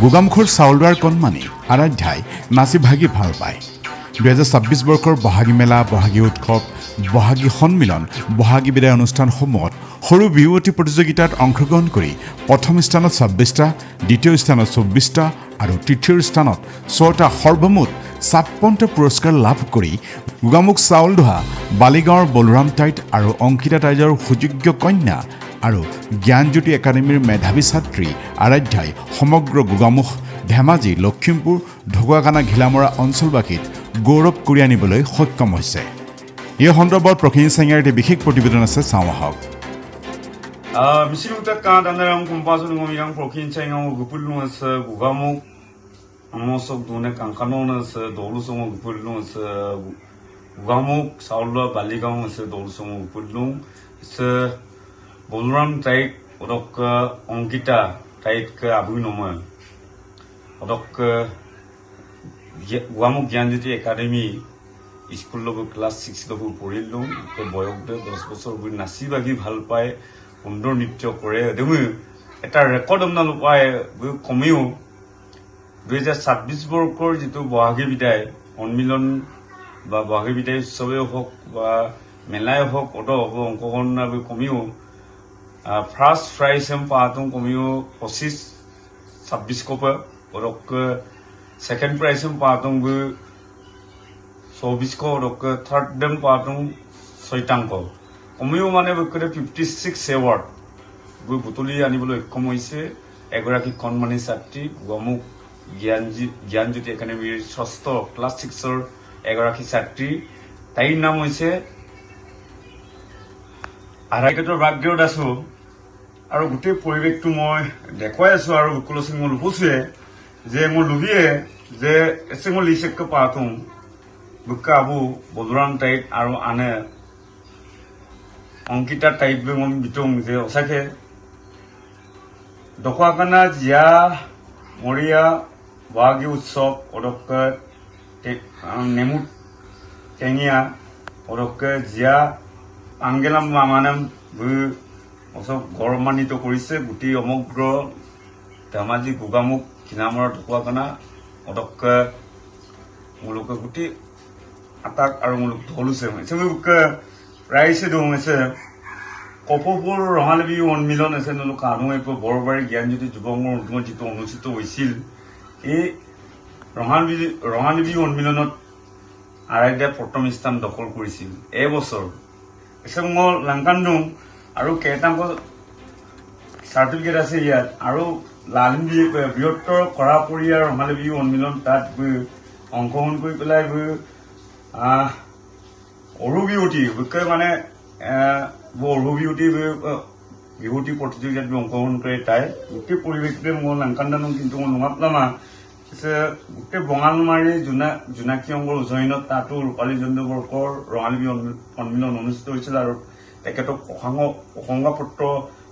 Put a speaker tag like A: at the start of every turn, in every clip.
A: গোগামুখৰ চাউলদাৰ কণমানি আৰাধ্যাই নাচি ভাগি ভাল পায় 2026 বৰ্ষৰ বহাগী মেলা বহাগী উৎসৱ বহাগী সন্মিলন বহাগী বিদায় অনুষ্ঠানসমূহত সৰু বিহুৱতী প্ৰতিযোগিতাত অংশগ্ৰহণ কৰি প্ৰথম স্থানত 26টা দ্বিতীয় স্থানত 24টা আৰু তৃতীয় স্থানত 6টা সৰ্বমুঠ 56টা পুৰস্কাৰ লাভ কৰি গোগামুখ চাউলদোহা বালিগাঁৱৰ বলৰাম টাইট আৰু অংকিতা টাইজৰ সুযোগ্য কন্যা আৰু জ্ঞানজ্যোতি একাডেমীৰ মেধাৱী ছাত্ৰী আৰাধ্যাই সমগ্ৰ গোগামুখ ধেমাজি লখিমপুৰ ঢকুৱাখানা ঘিলামৰা অঞ্চলবাসীত গৌৰৱ কৰি আনিবলৈ সক্ষম হৈছে এই সন্দৰ্ভত প্ৰকীন চেঙাৰ এটি বিশেষ প্ৰতিবেদন আছে চাওঁ আহক
B: 미시루타 까다나랑 곰파수는 거미랑 프로킨 챙하고 그불루면서 구가목 암모속 돈에 깡까노면서 도루송어 그불루면서 구가목 사울라 발리가면서 도루송어 그불루면서 볼람 타입 오덕 옹기타 타입 그 아부노면 오덕 구가목 জ্ঞানজ্যোতি একাডেমি স্কুল ক্লাস 6 পঢ়িলো বয়স 10 বছৰ বুই নাচি বাগি ভাল পায় সুন্দৰ নৃত্য কৰে তুমি এটা ৰেকৰ্ড আপোনালোক পায় কমেও 2026 বৰ্ষৰ যিটো বহাগী বিদায় সন্মিলন বা বহাগী বিদায় উৎসৱে হওক বা মেলাই হওক অটো অংশগ্ৰহণ কমেও ফাৰ্ষ্ট প্ৰাইজ পাওঁতে কমেও 25-26 কপা অৰক সেকেন্ড প্ৰাইজ পাওঁতে 24 অৰক থাৰ্ড ডেম পাওঁতে 6টাংক কমেও মানে 56 এৱাৰ্ড বুটলি আনিবলৈ সক্ষম হৈছে এগৰাকী কণমানি ছাত্ৰী গোগামুখ জ্ঞানজ্যোতি একাডেমীৰ ষষ্ঠ ক্লাছ 6ৰ এগৰাকী ছাত্ৰী তাইৰ নাম হৈছে আৰাইকেটৰ ভাগ্যত আছো আৰু গোটেই পৰিৱেশটো মই দেখুৱাই আছো আৰু কুলসিং মই লুপুচুৱে যে মই লুবিয়ে যে এছে মই লিচেক পাতুং বুকা আবু বদৰাম টাইপ আৰু আনে অংকিতা টাইপ মই বিতং যে অসাকে ঢকুৱাখানা জিয়া মৰিয়া বহাগী উৎসৱ অৰক নেমু টেঙিয়া অৰক জিয়া আংগেলাম মামানাম অসব গৌৰৱান্বিত কৰিছে গোটেই সমগ্ৰ ধেমাজি গোগামুখ ঘিলামৰা ঢকুৱাখানা অৰক মুলুকে গোটেই আটাক আৰু মুলুক ধলুছে প্ৰাইছে দং আছে কপপুৰ ৰঙালী বিহু সন্মিলন আছে নলো কানো বৰবাৰী জ্ঞানজ্যোতি যুৱংগৰ উদ্যমত যিটো অনুষ্ঠিত হৈছিল এই ৰঙালী বিহু সন্মিলনত আৰাধ্যাই প্ৰথম স্থান দখল কৰিছিল এবছৰ এছেঙৰ লাংকান্দুং আৰু কেইটাংক চাৰ্টিফিকেট আছে ইয়াত আৰু লালিম বৃহত্তৰ কৰাপৰীয়া ৰঙালী বিহু সন্মিলন তাত অংশগ্ৰহণ কৰি পেলাই অৰুবিহুতি মানে অৰুবিহুতি বিহুতি প্ৰতিযোগিতাত অংশগ্ৰহণ কৰে তাই গোটেই পৰিৱেশটোৱে মই লাংকান্দানো কিন্তু মই নোহাপলামা গোটেই বঙালমাৰী জোনাকী অংগৰ উজয়নত তাতো ৰূপালী জন্মবৰ্ষৰ ৰঙালী বিহু সন্মিলন অনুষ্ঠিত হৈছিল আৰু তেখেতক প্ৰশংসাপত্ৰ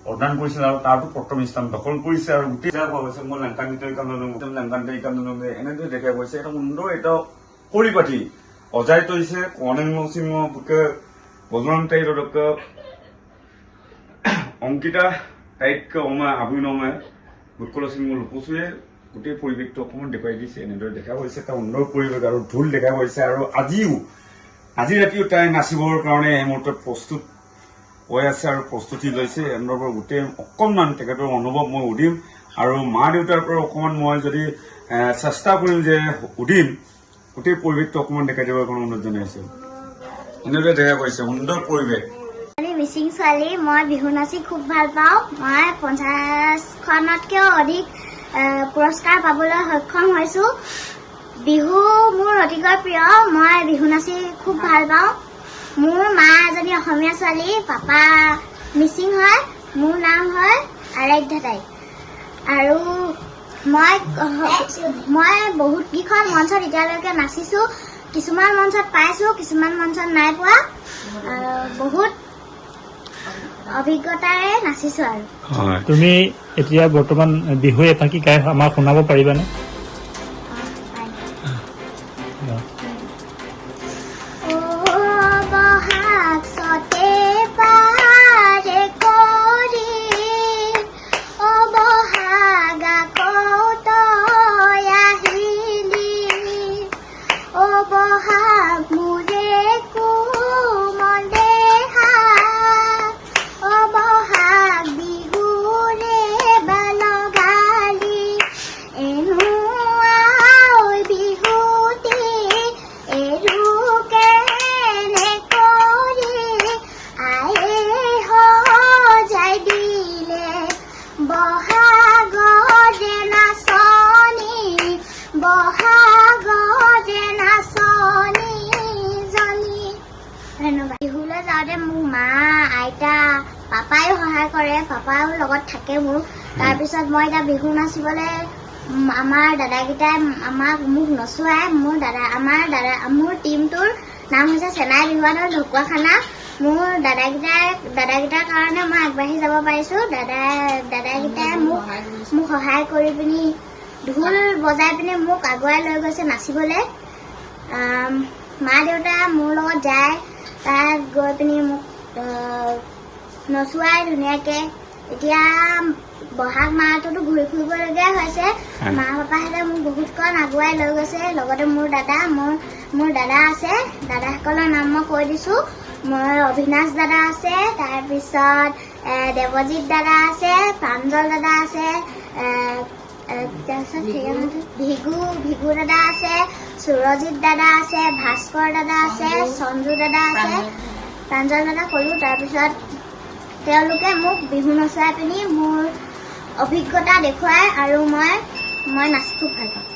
B: প্ৰদান কৰিছিল আৰু তাতো প্ৰথম স্থান দখল কৰিছে আৰু গোটেই হৈছে মই লেংকান্দিত এনেদৰে দেখা গৈছে এটা সুন্দৰ এটা পৰিপাটি অজাই তৈছে কণেং সিংহ বজৰং টাইৰক অংকিতা টাইতকে অমা আভিনমে বুকল সিংহ লুপুচুৱে গোটেই পৰিৱেশটো অকণমান দেখুৱাই দিছে এনেদৰে দেখা গৈছে এটা সুন্দৰ পৰিৱেশ আৰু ঢোল দেখা গৈছে আৰু আজি ৰাতিও তাই নাচিবৰ কাৰণে এই মুহূৰ্তত প্ৰস্তুত হৈ আছে আৰু প্ৰস্তুতি লৈছে এনেদৰে গোটেই অকণমান তেখেতৰ অনুভৱ মই সুধিম আৰু মা দেউতাৰ পৰা অকণমান মই যদি চেষ্টা কৰিম যে সুধিম গোটেই পৰিৱেশটো অকণমান দেখাই দিবৰ কাৰণে অনুৰোধ জনাইছো এনেদৰে দেখা গৈছে সুন্দৰ পৰিৱেশ
C: মিচিং ছোৱালী মই বিহু নাচি খুব ভাল পাওঁ মই 50খনতকৈও অধিক পুৰস্কাৰ পাবলৈ সক্ষম হৈছো বিহু মোৰ অতিকৈ প্ৰিয় মই বিহু নাচি খুব ভাল পাওঁ মোৰ মা এজনী অসমীয়া ছোৱালী পাপা মিচিং হয় মোৰ নাম হয় আৰাধ্যা টাইপ আৰু মই বহুত কেইখন মঞ্চত এতিয়ালৈকে নাচিছো কিছুমান মঞ্চত পাইছো কিছুমান মঞ্চত নাই পোৱা বহুত অভিজ্ঞতাৰে নাচিছো আৰু
D: তুমি এতিয়া বৰ্তমান বিহু এফাকি গাই আমাক শুনাব পাৰিবানে
C: Oh, বহাগৰে নাচনী বহাগৰে নাচনী জনী। ধন্যবাদ। বিহুলৈ যাওঁতে মোক মা আইতা পাপায়ো সহায় কৰে, পাপাও লগত থাকে মোৰ। তাৰপিছত মই এতিয়া বিহু নাচিবলৈ আমাৰ দাদাকেইটাই মোক নচুৱাই। মোৰ টীমটোৰ নাম হৈছে চেনাই বিহুৱানৰ ঢকুৱাখানা। মোৰ দাদাকেইটাৰ কাৰণে মই আগবাঢ়ি যাব পাৰিছোঁ। দাদাকেইটাই মোক সহায় কৰি পিনি ঢোল বজাই পিনি মোক আগুৱাই লৈ গৈছে নাচিবলৈ। মা দেউতা মোৰ লগত যায়, তাত গৈ পিনি মোক নচুৱাই ধুনীয়াকৈ। এতিয়া বহাগ মাহটোতো ঘূৰি ফুৰিবলগীয়া হৈছে। মা পাপাহঁতে মোক বহুতকণ আগুৱাই লৈ গৈছে। লগতে মোৰ দাদা আছে, দাদাসকলৰ নাম মই কৈ দিছোঁ। মোৰ অভিনাশ দাদা আছে, তাৰপিছত দেৱজিৎ দাদা আছে, প্ৰাঞ্জল দাদা আছে, তাৰপিছত ভিগু দাদা আছে, সুৰজিৎ দাদা আছে, ভাস্কৰ দাদা আছে, সঞ্জু দাদা আছে, প্ৰাঞ্জল দাদা ক'লোঁ। তাৰপিছত তেওঁলোকে মোক বিহু নচাই পিনি মোৰ অভিজ্ঞতা দেখুৱায় আৰু মই নাচি খুব ভাল পাওঁ।